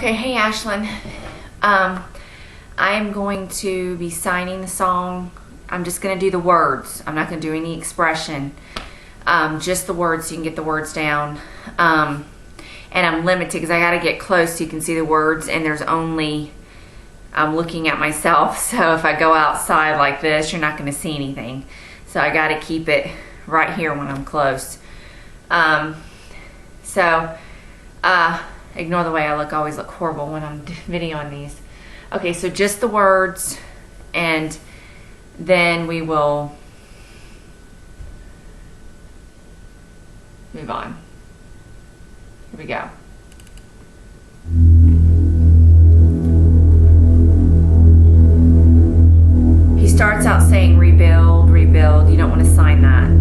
Okay, hey Ashlyn. I am going to be signing the song. I'm just going to do the words. I'm not going to do any expression. Just the words so you can get the words down. And I'm limited because I got to get close so you can see the words, and there's only, I'm looking at myself, so if I go outside like this, you're not going to see anything. So I got to keep it right here when I'm close. Ignore the way I look. I always look horrible when I'm videoing these. Okay, so just the words, and then we will move on. Here we go. He starts out saying rebuild, rebuild. You don't want to sign that.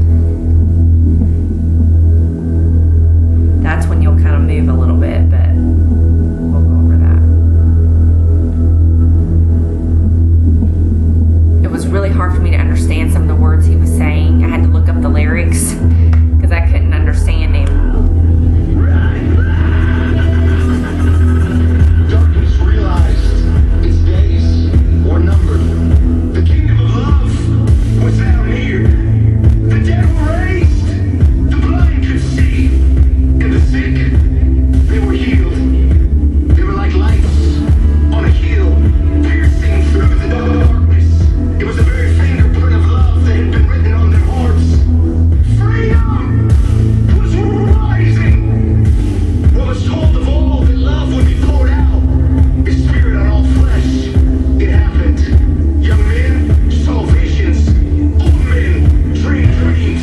That's when you'll kind of move a little bit, but we'll go over that. It was really hard for me to understand some of the words he was saying. I had to look up the lyrics because I couldn't understand him. Darkness realized its days were numbered. The kingdom of love was now near. The dead were raised. The blind could see. And the sick, they were healed. They were like lights on a hill, piercing through the darkness. It was the very fingerprint of love that had been written on their hearts. Freedom was rising. What was told of all that love would be poured out, His Spirit on all flesh. It happened. Young men saw visions. Old men dreamed dreams.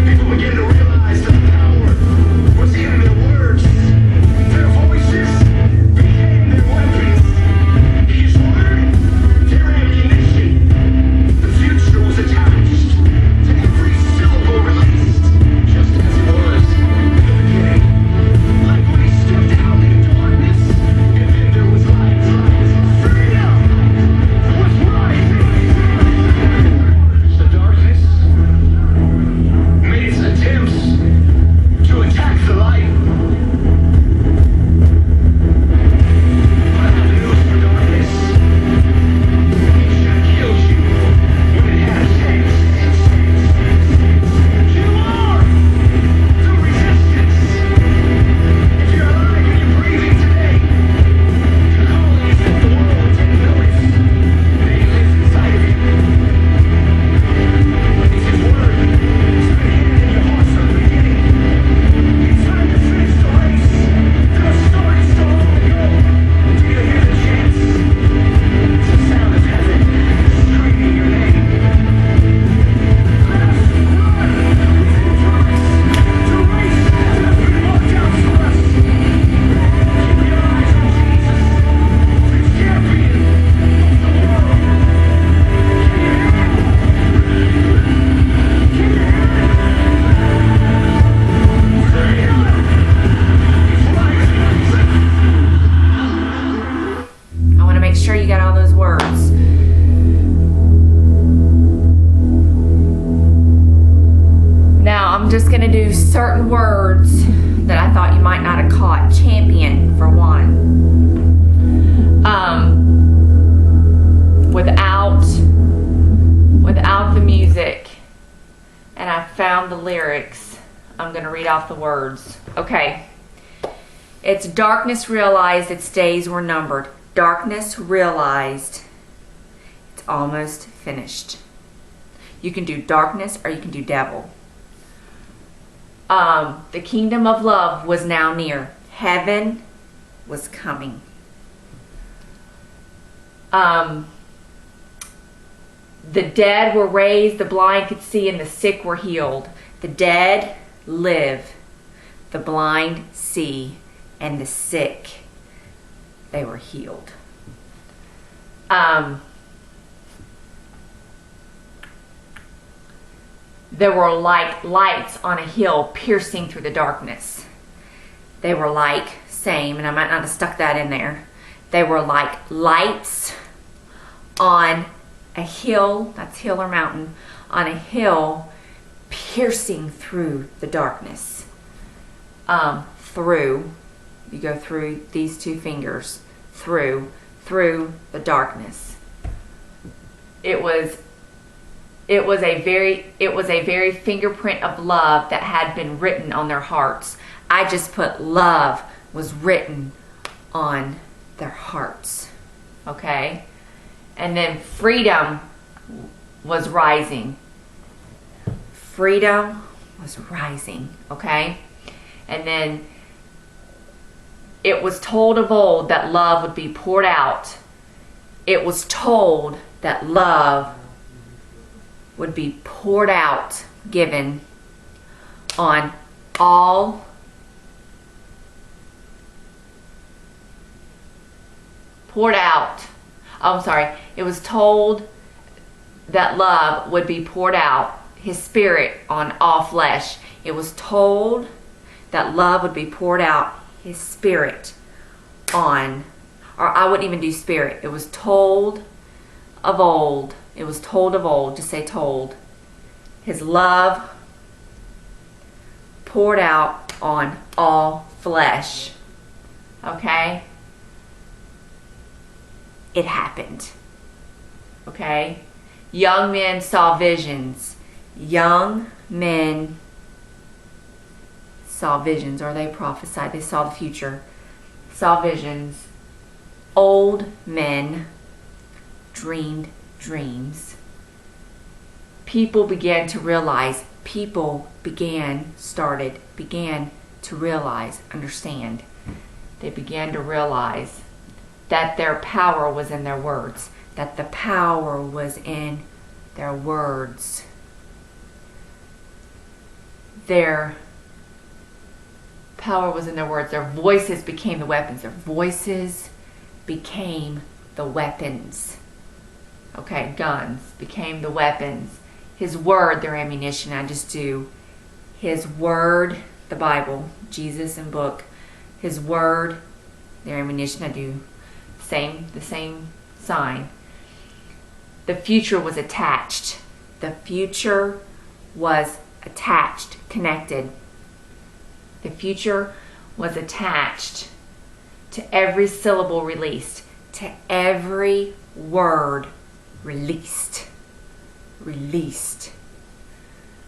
People began to realize that the power was in their words. Their voices became their weapons. His word, their ammunition. The future was attached to every syllable released, just as it was in the beginning. Like when He stepped out in darkness, and then there was light. Freedom was rising. The darkness made its attempts to attack the light. But I have news for darkness. It should have killed you when it had a chance. You are the resistance. If you're alive and you're breathing today, your calling is that the world didn't notice that He lives inside of you. It's His word. It's been hidden in your heart from the beginning. It's time to finish the race that was started so long ago. Do you hear the chants? It's the sound of heaven screaming your name. Let us run with endurance the race that has been marked out for us. Keep your eyes on Jesus, the champion of the world. I want to make sure you got all those words. Now I'm just going to do certain words that I thought you might not have caught. Champion, for one. Without the music, and I found the lyrics, I'm going to read off the words. Okay. It's darkness realized its days were numbered. Darkness realized it's almost finished. You can do darkness or you can do devil. The kingdom of love was now near. Heaven was coming. The dead were raised, the blind could see, and the sick were healed. The dead live, the blind see, and the sick, they were healed. There were like lights on a hill piercing through the darkness. They were like, same, and I might not have stuck that in there. They were like lights on a hill, that's hill or mountain, on a hill piercing through the darkness. Through You go through these two fingers, through the darkness. It was a very fingerprint of love that had been written on their hearts. I just put love was written on their hearts. Okay? And then freedom was rising. Freedom was rising. Okay? And then it was told of old that love would be poured out. It was told that love would be poured out, given on all poured out. Oh, I'm sorry. It was told that love would be poured out, his spirit on all flesh. It was told that love would be poured out, his spirit on, or I wouldn't even do spirit. It was told of old. It was told of old. Just say told. His love poured out on all flesh. Okay? It happened. Okay? Young men saw visions. Young men saw visions, or they prophesied. They saw the future. Saw visions. Old men dreamed dreams. People began to realize, began to realize, understand. They began to realize that their power was in their words. That the power was in their words. Their power was in their words. Their voices became the weapons. Their voices became the weapons. Okay, guns became the weapons. His word, their ammunition. I just do his word, the Bible, Jesus and book. His word, their ammunition. I do the same sign. The future was attached. The future was attached, connected. The future was attached to every syllable released, to every word released.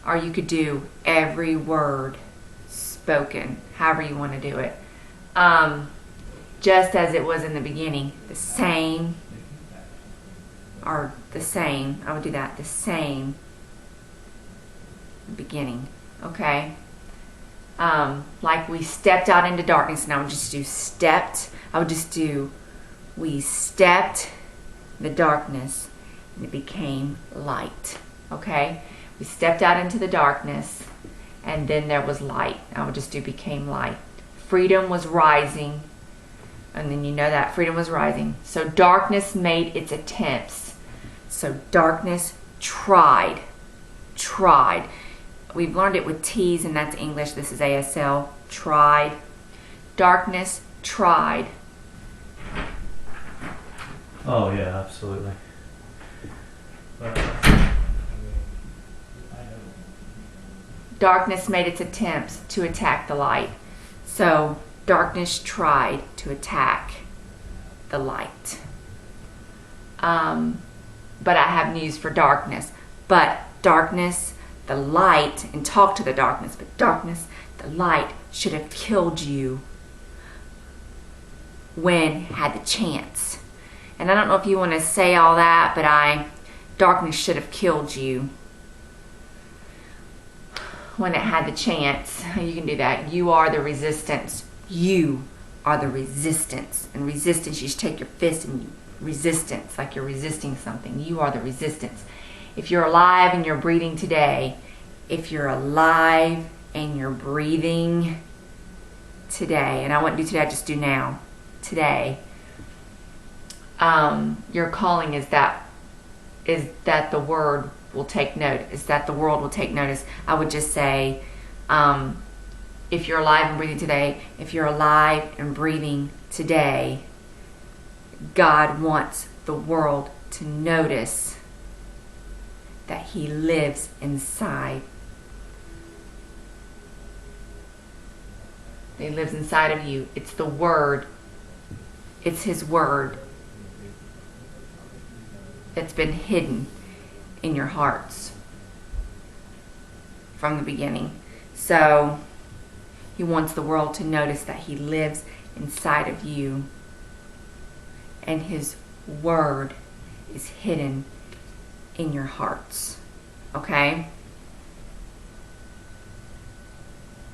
Or you could do every word spoken, however you want to do it. Just as it was in the beginning, the same, I would do that, the same beginning, okay? Like we stepped out into darkness, and I would just do stepped, we stepped the darkness, and it became light, okay? We stepped out into the darkness, and then there was light. I would just do became light. Freedom was rising, and then you know that freedom was rising. So darkness made its attempts. So darkness tried. We've learned it with T's, and that's English. This is ASL. Tried. Darkness tried. Oh yeah, absolutely. Darkness made its attempts to attack the light. So darkness tried to attack the light. But I have news for darkness. But darkness, the light, and talk to the darkness, but darkness, the light should have killed you when had the chance. And I don't know if you want to say all that, but darkness should have killed you when it had the chance. You can do that. You are the resistance. You are the resistance. And resistance, you should take your fist and resistance, like you're resisting something. You are the resistance. If you're alive and you're breathing today, if you're alive and you're breathing today, and I wouldn't do today, I just do now, today, your calling is that the word will take note, is that the world will take notice. I would just say, if you're alive and breathing today, if you're alive and breathing today, God wants the world to notice that He lives inside He lives inside of you. It's the Word. It's His Word that's been hidden in your hearts from the beginning. So He wants the world to notice that He lives inside of you, and His Word is hidden in your hearts. Okay?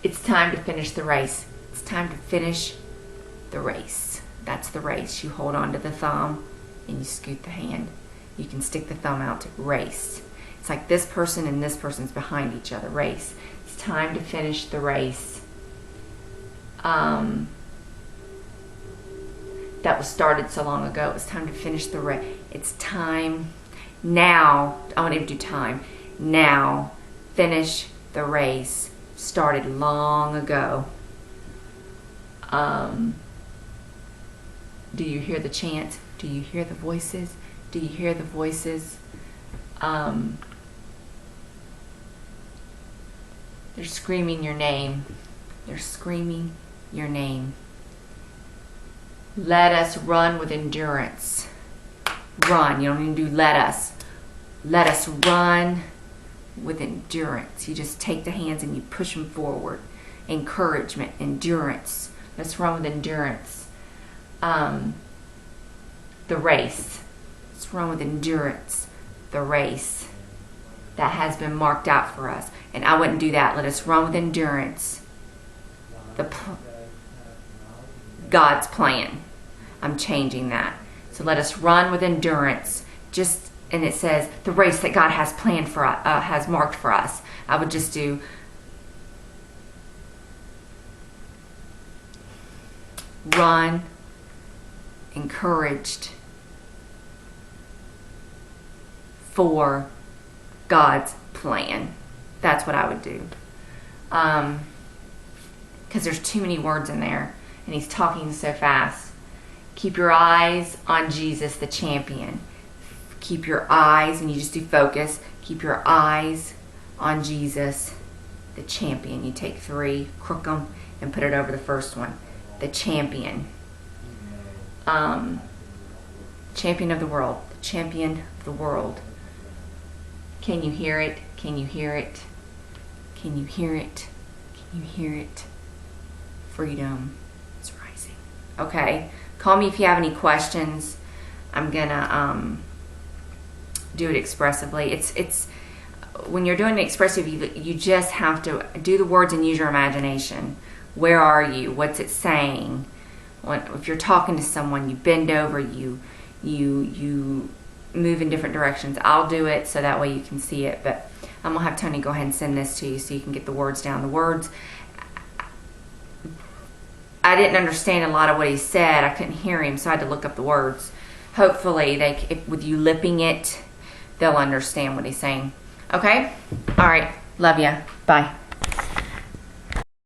It's time to finish the race. It's time to finish the race. That's the race. You hold on to the thumb and you scoot the hand. You can stick the thumb out to race. It's like this person and this person's behind each other. Race. It's time to finish the race. That was started so long ago. It was time to finish the race. It's time now. I want to do time. Now, finish the race. Started long ago. Do you hear the chant? Do you hear the voices? Do you hear the voices? They're screaming your name. They're screaming your name. Let us run with endurance. Run. You don't even do let us. Let us run with endurance. You just take the hands and you push them forward. Encouragement, endurance. Let's run with endurance. The race. Let's run with endurance. The race that has been marked out for us. And I wouldn't do that. Let us run with endurance. God's plan. I'm changing that. So let us run with endurance. And it says the race that God has planned for us, has marked for us. I would just do run, encouraged for God's plan. That's what I would do. Because there's too many words in there and he's talking so fast. Keep your eyes on Jesus, the champion. Keep your eyes, and you just do focus. Keep your eyes on Jesus, the champion. You take 3, crook them, and put it over the first one. The champion. Champion of the world. The champion of the world. Can you hear it? Can you hear it? Can you hear it? Can you hear it? Freedom is rising. Okay. Call me if you have any questions. I'm gonna do it expressively. It's when you're doing it expressive, you just have to do the words and use your imagination. Where are you? What's it saying? If you're talking to someone, you bend over, you move in different directions. I'll do it so that way you can see it, but I'm gonna have Tony go ahead and send this to you so you can get the words down. The words, I didn't understand a lot of what he said. I couldn't hear him, so I had to look up the words. Hopefully, with you lipping it, they'll understand what he's saying. Okay? All right. Love ya. Bye.